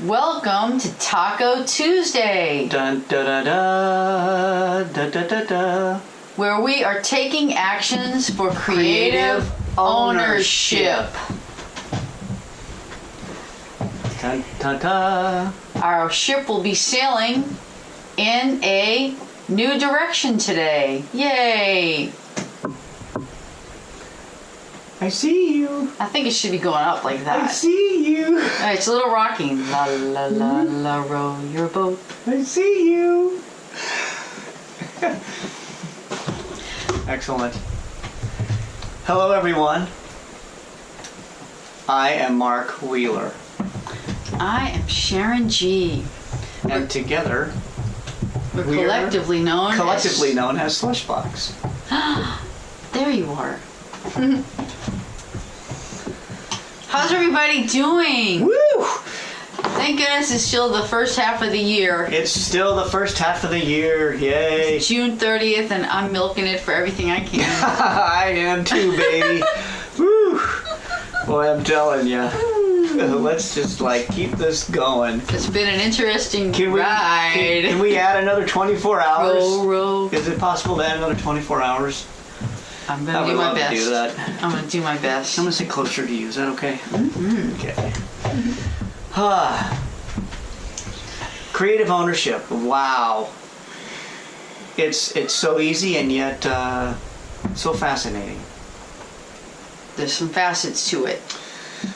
Welcome to Taco Tuesday, Dun, da, da, da, da, da, da, da. where we are taking actions for creative ownership. Dun, dun, dun. Our ship will be sailing in a new direction today. Yay! I see you. I think it should be going up like I that. see you. Alright, it's a little rocking. La la la la, row your boat. I see you. Excellent. Hello, everyone. I am Mark Wheeler. I am Sharon G. And together, We're we are collectively known known as Slushbox. There you are. How's everybody doing? Woo! Thank goodness it's still the first half of the year. It's still the first half of the year. Yay. June 30th, and I'm milking it for everything I can. I am too, baby. Woo! Boy, I'm telling you. Let's just keep this going. It's been an interesting Can ride. we add another 24 hours? Row. Is it possible to add another 24 hours? I'm I gonna would do my love best. to do that. I'm gonna do my best. I'm gonna sit closer to you. Is that okay? Mm-hmm. Okay. Creative ownership. Wow. It's so easy and yet so fascinating. There's some facets to it.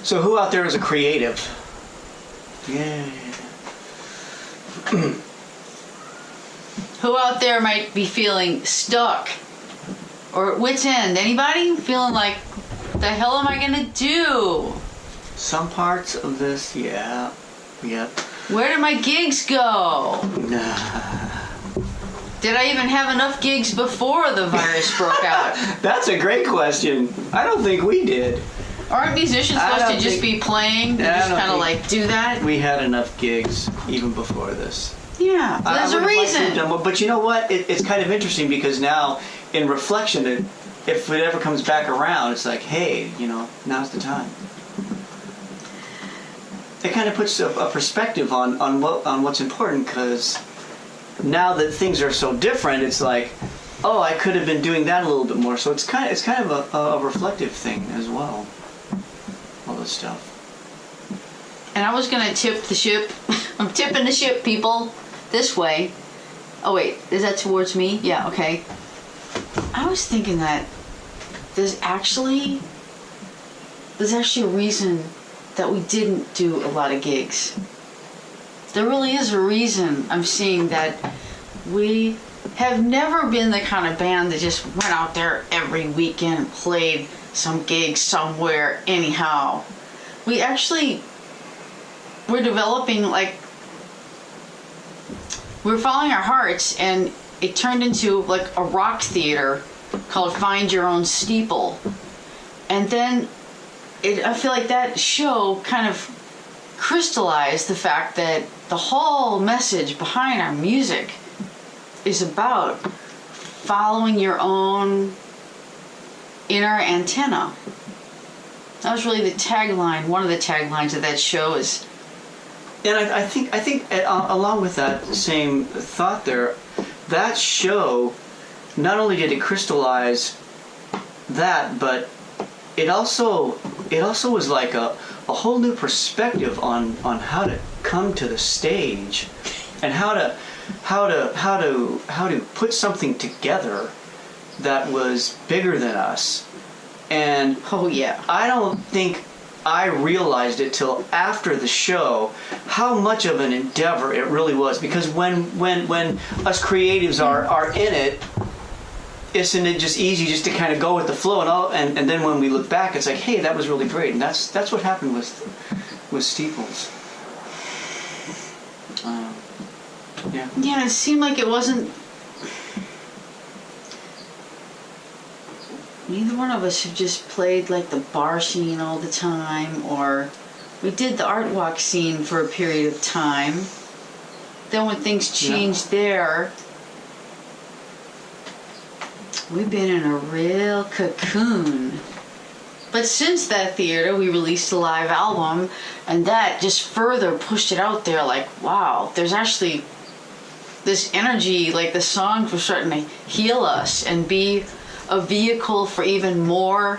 So who out there is a creative? Yeah. Who out there might be feeling stuck or at wit's end? Anybody feeling like, the hell am I gonna do? Some parts of this, yeah. Yep. Where did my gigs go? Did I even have enough gigs before the virus broke out? That's a great question. I don't think we did. Aren't musicians I supposed to don't just think- be playing and I just don't kind of think- do that? We had enough gigs even before this. Yeah, there's a I would have liked to have reason. done more, but you know what? It's kind of interesting because now, in reflection, if it ever comes back around, it's like, hey, now's the time. It kind of puts a perspective on what's important, because now that things are so different, it's like, oh, I could have been doing that a little bit more. So it's kind of a reflective thing as well. All this stuff. And I was gonna tip the ship. I'm tipping the ship, people, this way. Oh wait, is that towards me? Yeah, okay. I was thinking that there's actually a reason that we didn't do a lot of gigs. There really is a reason. I'm seeing that we have never been the kind of band that just went out there every weekend and played some gigs somewhere anyhow. We're developing, we're following our hearts, and it turned into a rock theater called Find Your Own Steeple. And then I feel like that show kind of crystallized the fact that the whole message behind our music is about following your own inner antenna. That was really the tagline. One of the taglines of that show is. And I think along with that same thought there, that show, not only did it crystallize that, but it also was like a whole new perspective on how to come to the stage and how to put something together that was bigger than us. And Oh yeah. I don't think I realized it till after the show how much of an endeavor it really was, because when us creatives are in it, isn't it just easy just to kind of go with the flow and then when we look back, it's like, hey, that was really great. And that's what happened with Steeples. Yeah, it seemed like it wasn't. Neither one of us have just played the bar scene all the time, or we did the art walk scene for a period of time. Then when things changed there, we've been in a real cocoon. But since that theater, we released a live album, and that just further pushed it out there. Like, wow, there's actually this energy. Like the songs were starting to heal us and be a vehicle for even more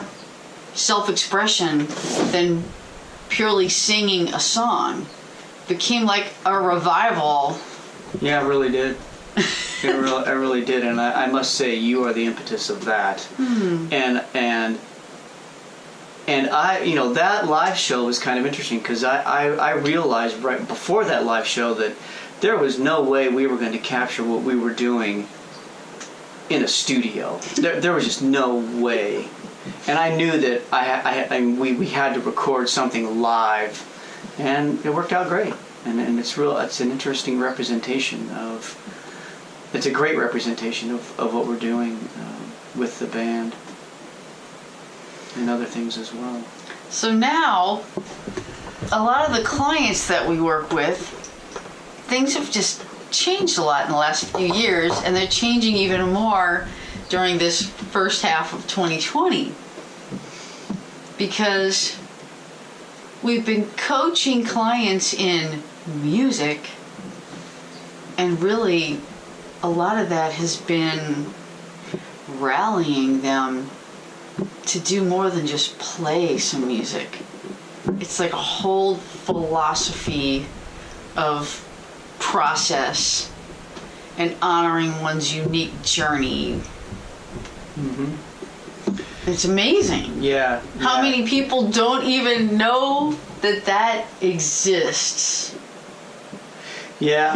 self-expression than purely singing a song. Became like a revival. Yeah, it really did. It really did, and I must say you are the impetus of that. And I, that live show was kind of interesting because I realized right before that live show that there was no way we were going to capture what we were doing in a studio. There was just no way. And I knew that we had to record something live, and it worked out great. And it's an interesting representation it's a great representation of what we're doing with the band. And other things as well. So now, a lot of the clients that we work with, things have just changed a lot in the last few years, and they're changing even more during this first half of 2020. Because we've been coaching clients in music, and really, a lot of that has been rallying them to do more than just play some music. It's like a whole philosophy of process and honoring one's unique journey. It's amazing. Yeah. How many people don't even know that exists? Yeah,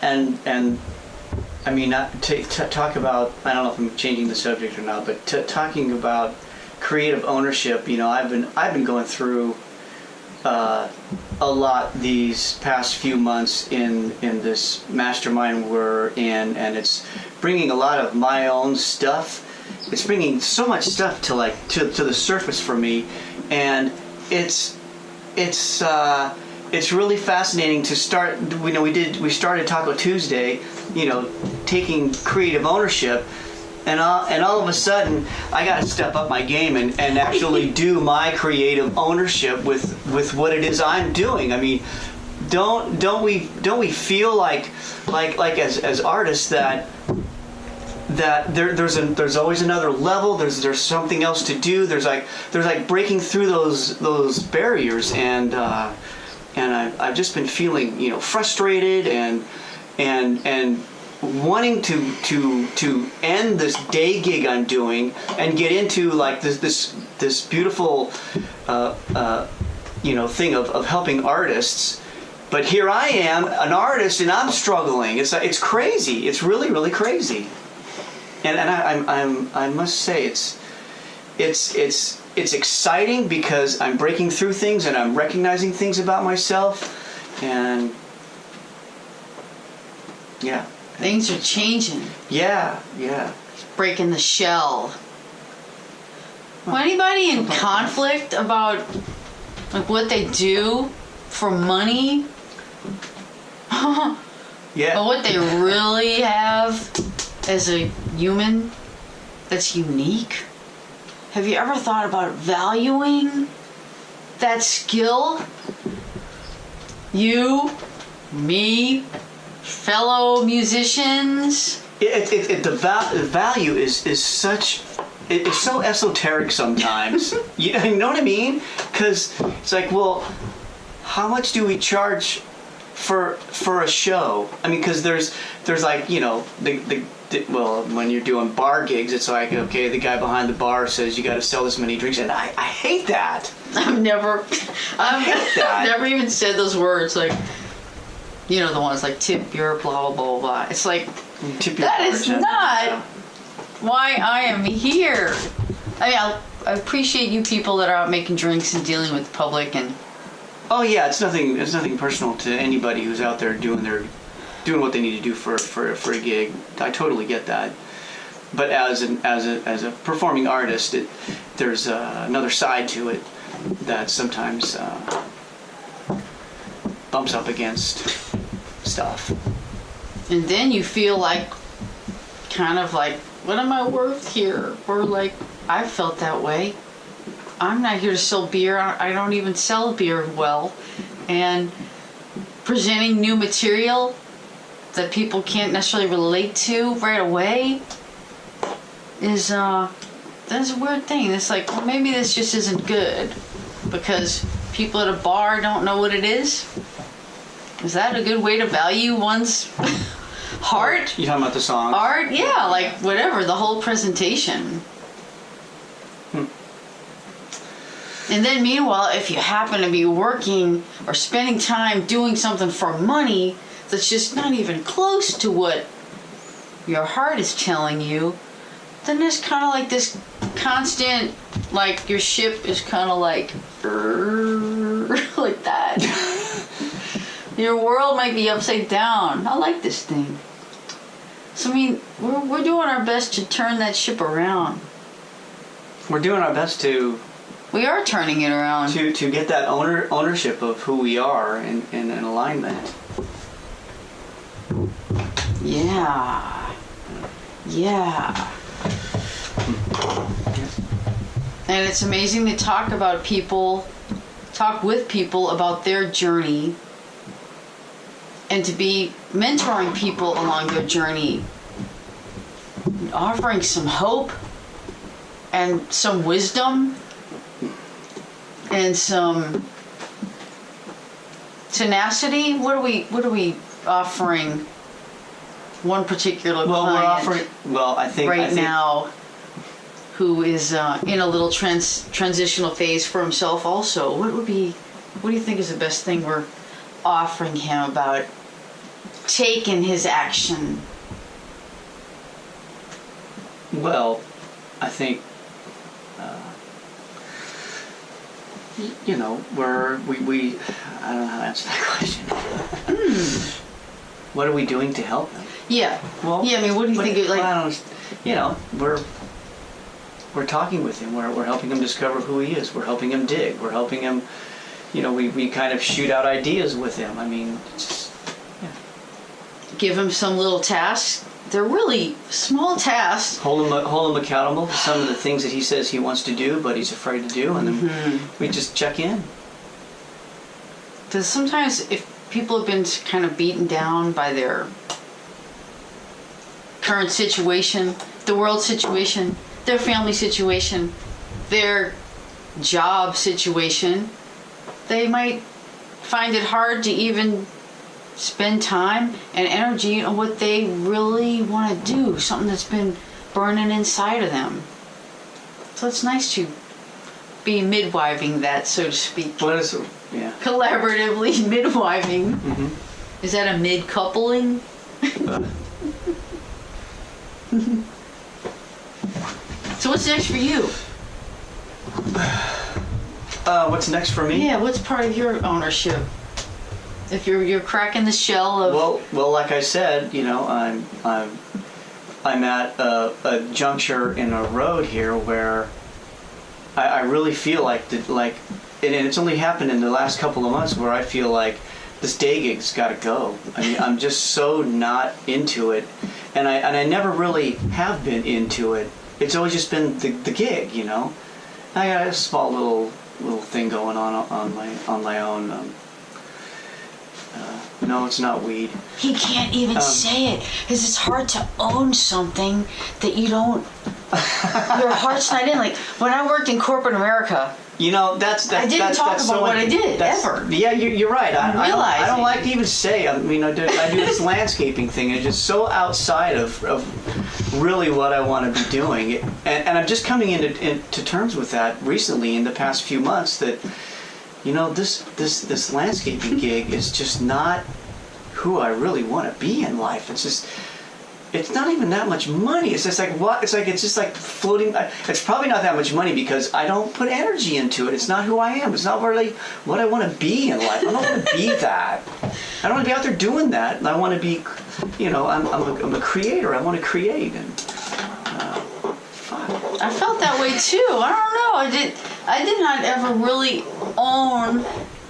and I mean, talk about, I don't know if I'm changing the subject or not, but talking about creative ownership, I've been going through a lot these past few months in this mastermind we're in, and it's bringing a lot of my own stuff. It's bringing so much stuff to the surface for me, and it's really fascinating to start. We started Taco Tuesday, taking creative ownership, and all of a sudden I got to step up my game and actually do my creative ownership with what it is I'm doing. I mean, don't we feel like as artists that there's always another level. There's something else to do. There's like breaking through those barriers, and I've just been feeling frustrated and wanting to end this day gig I'm doing and get into like this beautiful thing of helping artists. But here I am, an artist, and I'm struggling. It's crazy. It's really crazy. And I must say it's exciting because I'm breaking through things and I'm recognizing things about myself, and yeah. Things are changing. Yeah. Breaking the shell. Well, anybody in conflict about like what they do for money? Yeah. But what they really have as a human that's unique? Have you ever thought about valuing that skill? You, me, fellow musicians. The value is such. It's so esoteric sometimes. You know what I mean? Because it's like, well, how much do we charge for a show? I mean, because there's like well, when you're doing bar gigs, it's like, okay, the guy behind the bar says you got to sell this many drinks, and I hate that. I've never even said those words, like, the ones like tip your blah blah blah blah. It's like that is not why I am here. I mean, I appreciate you people that are out making drinks and dealing with the public, and oh yeah, it's nothing personal to anybody who's out there doing what they need to do for a gig. I totally get that. But as a performing artist, there's another side to it that sometimes bumps up against stuff. And then you feel like, kind of like, what am I worth here? Or like, I've felt that way. I'm not here to sell beer. I don't even sell beer well. And presenting new material that people can't necessarily relate to right away is that's a weird thing. It's like, well, maybe this just isn't good because people at a bar don't know what it is. Is that a good way to value one's heart? You talking about the song? Art? Yeah, like whatever, the whole presentation. And then meanwhile, if you happen to be working or spending time doing something for money that's just not even close to what your heart is telling you, then there's kind of like this constant, like your ship is kind of like, like that. Your world might be upside down. I like this thing. So I mean, we're doing our best to turn that ship around. We're doing our best to... We are turning it around. To get that ownership of who we are in alignment. Yeah. Yeah. And it's amazing to talk with people about their journey and to be mentoring people along their journey, offering some hope and some wisdom and some tenacity. What are we offering one particular client I think now who is in a little transitional phase for himself also? What do you think is the best thing we're offering him about taking his action? Well, I think we I don't know how to answer that question. What are we doing to help them? Yeah. Well, yeah. I mean, what do you think? We're talking with him. We're helping him discover who he is. We're helping him dig. We're helping him. We kind of shoot out ideas with him. I mean, give him some little tasks. They're really small tasks. Hold him accountable to some of the things that he says he wants to do, but he's afraid to do, and then we just check in. Because sometimes if people have been kind of beaten down by their current situation, the world situation, their family situation, their job situation, they might find it hard to even spend time and energy on what they really want to do, something that's been burning inside of them. So it's nice to be midwiving that, so to speak. What is it? Yeah. Collaboratively midwiving. Mm-hmm. Is that a mid-coupling? So what's next for you? What's next for me? Yeah, what's part of your ownership? If you're cracking the shell of... Well, like I said, I'm at a juncture in a road here where I really feel and it's only happened in the last couple of months where I feel like this day gig's got to go. I mean, I'm just so not into it, and I never really have been into it. It's always just been the gig, I got a small little thing going on my own. No, it's not weed. He can't even say it because it's hard to own something that you don't. Your heart's not in. Like when I worked in corporate America. I didn't talk about what I did ever. Yeah, you're right. I don't like to even say. I mean, I do this landscaping thing. It's just so outside of really what I want to be doing, and I'm just coming into terms with that recently in the past few months that. This landscaping gig is just not who I really want to be in life. It's not even that much money. It's just like what? It's just like floating. It's probably not that much money because I don't put energy into it. It's not who I am. It's not really what I want to be in life. I don't want to be that. I don't want to be out there doing that. I want to be, I'm a creator. I want to create I felt that way too. I don't know. I did not ever really own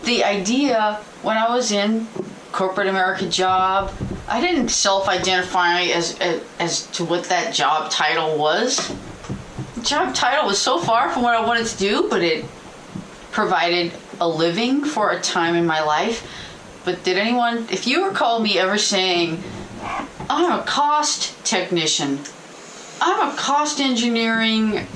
the idea when I was in corporate America job. I didn't self-identify as to what that job title was. job title was so far from what I wanted to do, but it provided a living for a time in my life. But did anyone, if you recall me ever saying, I'm a cost technician, I'm a cost engineering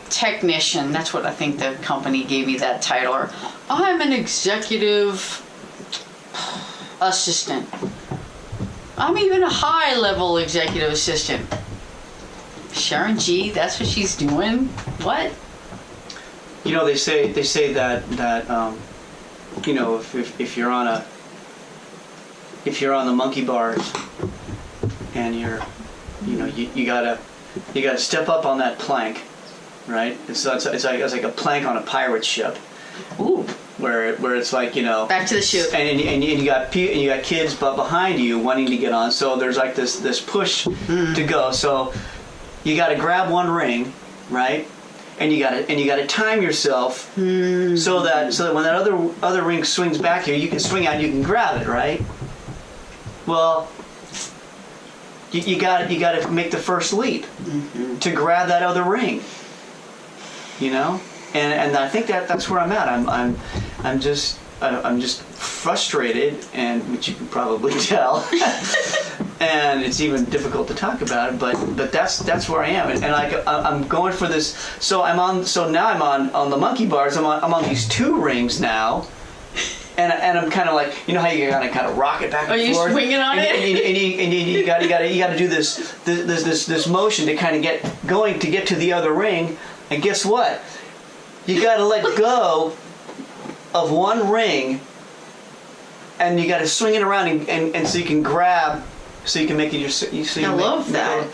technician, that's what I think the company gave me that title, or I'm an executive assistant, I'm even a high level executive assistant. Sharon G, that's what she's doing? What? You know, they say that you know, if you're on the monkey bars and you gotta step up on that plank, right? It's like a plank on a pirate ship. Ooh. Where it's like, you know, back to the ship, and you got kids but behind you wanting to get on, so there's like this push to go. So you got to grab one ring, right? And you got to time yourself so that when that other ring swings back here, you can swing out and you can grab it, right? Well, you got to make the first leap to grab that other ring. You know, and I think that's where I'm at. I'm just frustrated, and which you can probably tell. And it's even difficult to talk about it, but that's where I am, and like I'm going for this. So now I'm on the monkey bars. I'm on these 2 rings now, and I'm kind of like, you know how you gotta kind of rock it back and forth. Are you swinging on it? And you gotta do this motion to kind of get going to get to the other ring, and guess what? You gotta let go of one ring, and you gotta swing it around, and so you can grab. So you can make it I love that.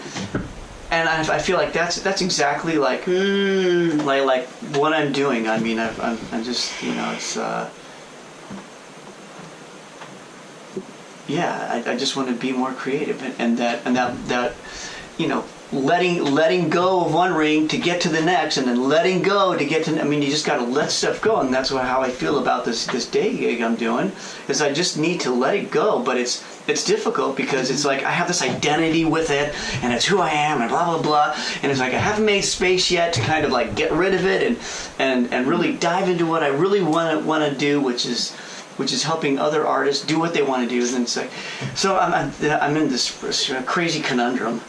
And I feel like that's exactly like like what I'm doing. I mean, I'm just, you know, it's yeah. I just want to be more creative, and that you know, letting go of one ring to get to the next, and then letting go to get to. I mean, you just got to let stuff go, and that's how I feel about this day gig I'm doing. Is I just need to let it go, but it's difficult because it's like I have this identity with it, and it's who I am, and blah blah blah, and it's like I haven't made space yet to kind of like get rid of it and really dive into what I really want to do, which is helping other artists do what they want to do. And it's like, so I'm in this crazy conundrum.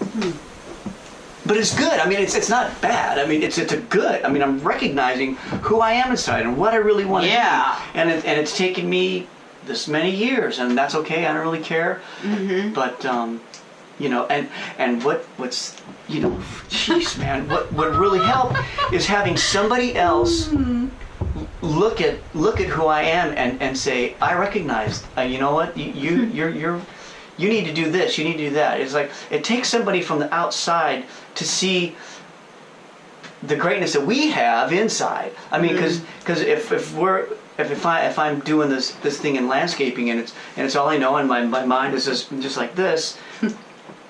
But it's good. I mean, it's not bad. I mean, it's a good. I mean, I'm recognizing who I am inside and what I really want to do. And it's taken me this many years, and that's okay. I don't really care. But you know, and what's, you know, jeez, man, what really helped is having somebody else look at who I am and say, I recognize. You know what? You need to do this. You need to do that. It's like it takes somebody from the outside to see the greatness that we have inside. I mean, because if I'm doing this thing in landscaping and it's all I know, and my mind is just like this,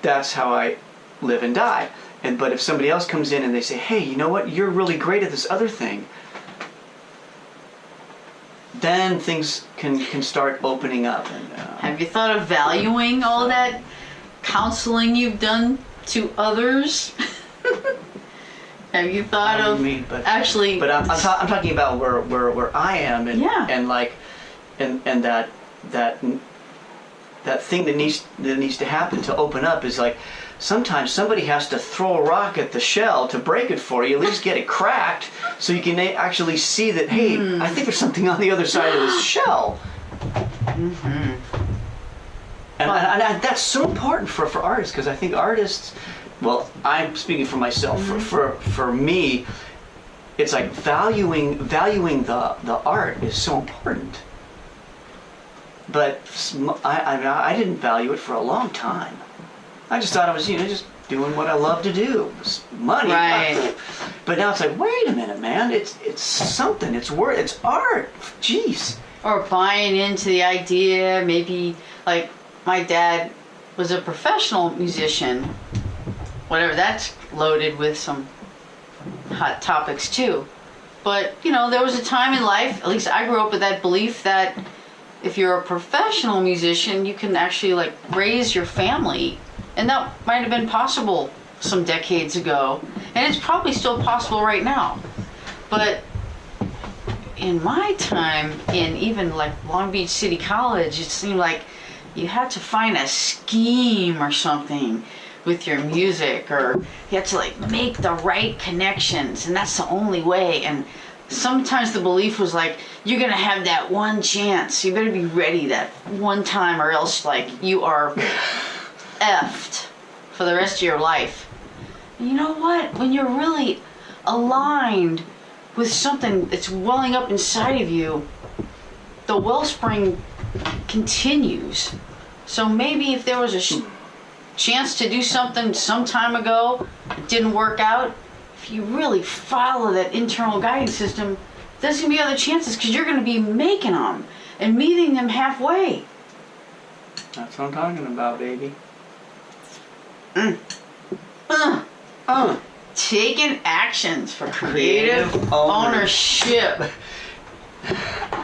that's how I live and die. But if somebody else comes in and they say, hey, you know what? You're really great at this other thing. Then things can start opening up. And, have you thought of valuing all that counseling you've done to others? Have you thought of actually? But I'm talking about where I am, and like, and that thing that needs to happen to open up is like, sometimes somebody has to throw a rock at the shell to break it for you, at least get it cracked, so you can actually see that, hey, I think there's something on the other side of this shell. And that's so important for artists, because I think artists, well, I'm speaking for myself, for me, it's like valuing the art is so important. But I didn't value it for a long time. I just thought I was, just doing what I love to do. It was money. Right. But now it's like, wait a minute, man. It's something. It's art. Jeez. Or buying into the idea, maybe, like, my dad was a professional musician. Whatever, that's loaded with some hot topics too. But, there was a time in life, at least I grew up with that belief that if you're a professional musician, you can actually, like, raise your family. And that might have been possible some decades ago, and it's probably still possible right now. But in my time, in even like Long Beach City College, it seemed like you had to find a scheme or something with your music, or you had to like make the right connections, and that's the only way. And sometimes the belief was like, you're gonna have that one chance, you better be ready that one time, or else like you are effed for the rest of your life. And you know what? When you're really aligned with something that's welling up inside of you, the wellspring continues. So maybe if there was a chance to do something some time ago, it didn't work out, if you really follow that internal guiding system, there's going to be other chances, because you're going to be making them and meeting them halfway. That's what I'm talking about, baby. Taking actions for creative ownership.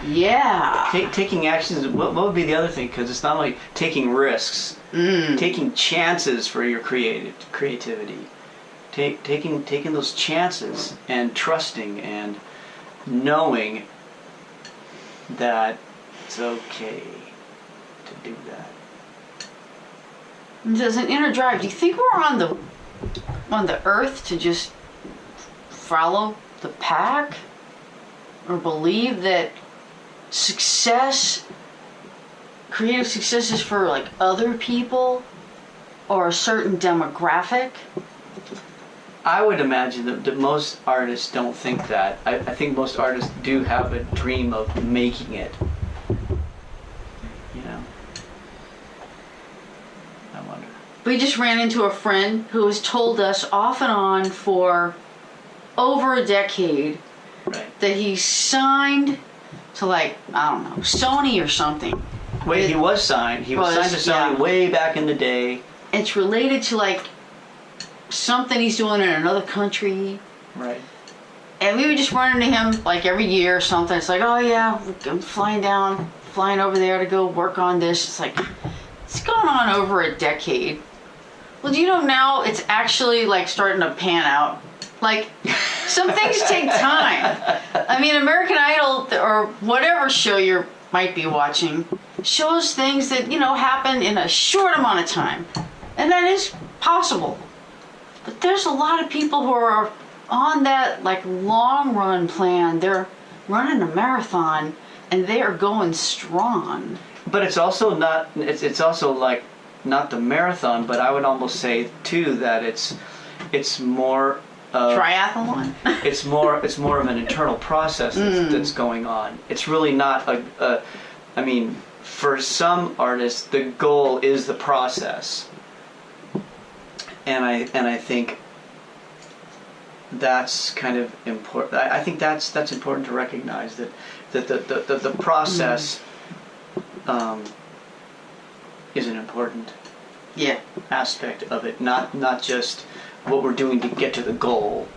Yeah. Taking actions, what would be the other thing? Because it's not like taking risks. Taking chances for your creativity. Taking those chances and trusting and knowing that it's okay to do that. There's an inner drive. Do you think we're on the earth to just follow the pack, or believe that creative success is for like other people or a certain demographic? I would imagine that most artists don't think that. I think most artists do have a dream of making it. You know? I wonder. We just ran into a friend who has told us off and on for over a decade that he signed to, like, I don't know, Sony or something. Wait, he was signed. He was signed to Sony way back in the day. It's related to, like, something he's doing in another country. Right. And we would just run into him, like, every year or something. It's like, oh, yeah, I'm flying over there to go work on this. It's like, it's gone on over a decade. Well, do you know now it's actually, like, starting to pan out? Like, some things take time. I mean, American Idol or whatever show you might be watching shows things that, you know, happen in a short amount of time. And that is possible. But there's a lot of people who are on that, like, long run plan. They're running a marathon and they are going strong. But it's also not, it's also like not the marathon, but I would almost say too that it's more triathlon. it's more of an internal process that's going on. It's really not I mean, for some artists the goal is the process. And I think that's kind of important. I think that's important to recognize that the process is an important aspect of it, not just what we're doing to get to the goal.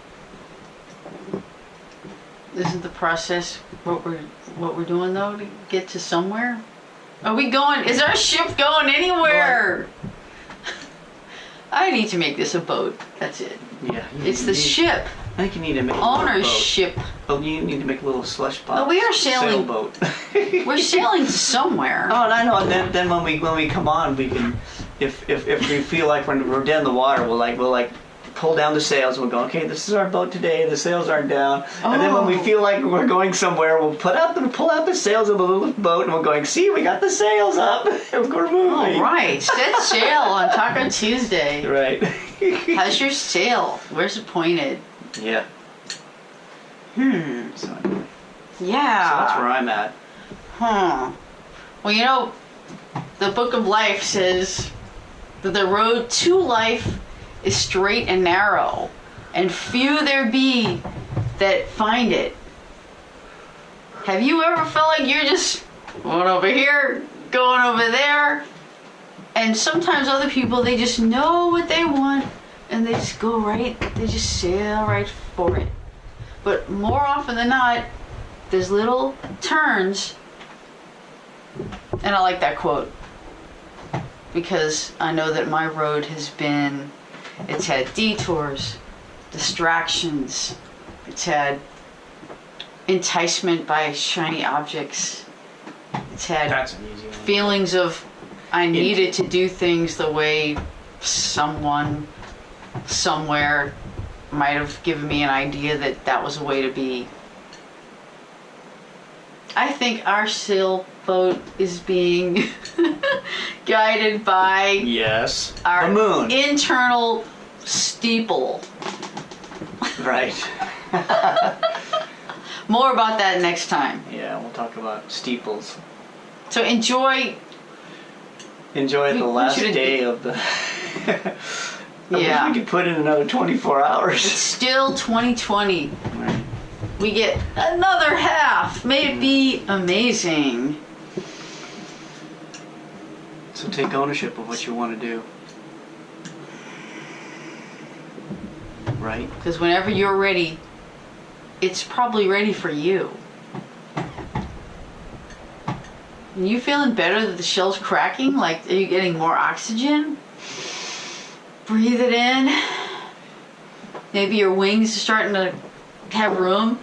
Isn't the process what we're doing though to get to somewhere? Are we going? Is our ship going anywhere? I need to make this a boat. That's it. Yeah. It's the ship. I think you need to make ownership. Oh, you need to make a little slushbox. Oh, we are sailing. Sailboat. We're sailing to somewhere. Oh, and I know. And then when we come on, we can, if we feel like when we're down in the water, we'll pull down the sails and we'll go, okay, this is our boat today. The sails aren't down. Oh. And then when we feel like we're going somewhere, we'll pull out the sails of the little boat and we're going, see, we got the sails up. We're moving. All right, set sail on Taco Tuesday. Right. How's your sail? Where's it pointed? Yeah. So anyway. Yeah. So that's where I'm at. Huh. Well, you know, the Book of Life says that the road to life is straight and narrow, and few there be that find it. Have you ever felt like you're just going over here, going over there? And sometimes other people, they just know what they want and they just go right, they just sail right for it. But more often than not, there's little turns. And I like that quote because I know that my road has been It's had detours, distractions. It's had enticement by shiny objects. It's had That's an easy one. feelings of I needed to do things the way someone somewhere might have given me an idea that that was a way to be. I think our sailboat is being guided by Yes. our The moon. internal steeple. Right. More about that next time. Yeah, we'll talk about steeples. So enjoy. Enjoy the We last should've- day of the... I Yeah. wish we could put in another 24 It's hours. still 2020. Right. We get another half. May it be amazing. So take ownership of what you want to do. Right? Because whenever you're ready, it's probably ready for you. Are you feeling better that the shell's cracking? Like, are you getting more oxygen? Breathe it in. Maybe your wings are starting to have room.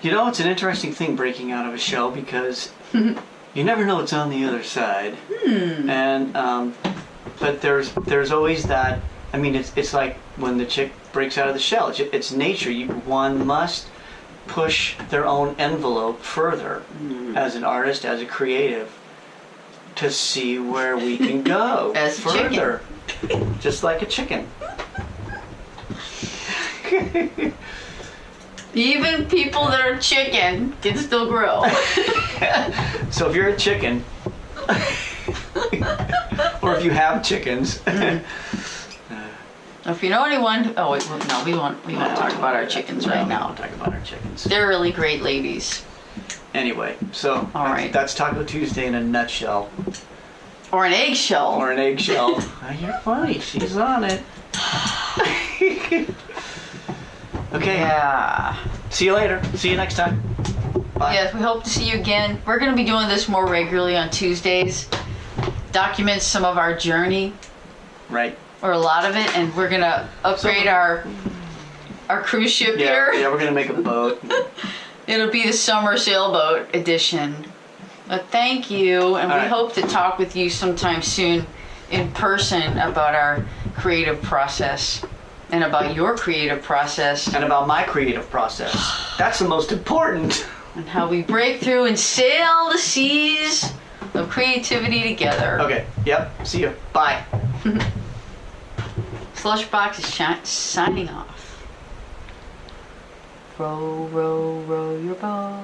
You know, it's an interesting thing breaking out of a shell because you never know what's on the other side. And but there's always that. I mean, it's like when the chick breaks out of the shell. It's nature. One must push their own envelope further as an artist, as a creative, to see where we can go As a further. Just like a chicken. Even people that are chicken can still grow. So if you're a chicken, or if you have chickens, If you know anyone, oh wait, no, we won't talk about our chickens right We now. won't talk about our chickens. They're really great ladies. Anyway, so All right. that's Taco Tuesday in a nutshell, Or an eggshell. or an eggshell. Oh, you're funny. She's on it. Okay. Yeah. See you later. See you next time. Bye. Yes, we hope to see you again. We're going to be doing this more regularly on Tuesdays. Document some of our journey, Right. or a lot of it, and we're going to upgrade our cruise ship Yeah. here. Yeah. We're gonna make a boat. It'll be the summer sailboat edition. But thank you, and All we right. hope to talk with you sometime soon in person about our creative process and about your creative process And about my creative process. That's the most important. and how we break through and sail the seas of creativity together. Okay. Yep. See you. Bye. Slushbox is signing off. Row, row, row your boat.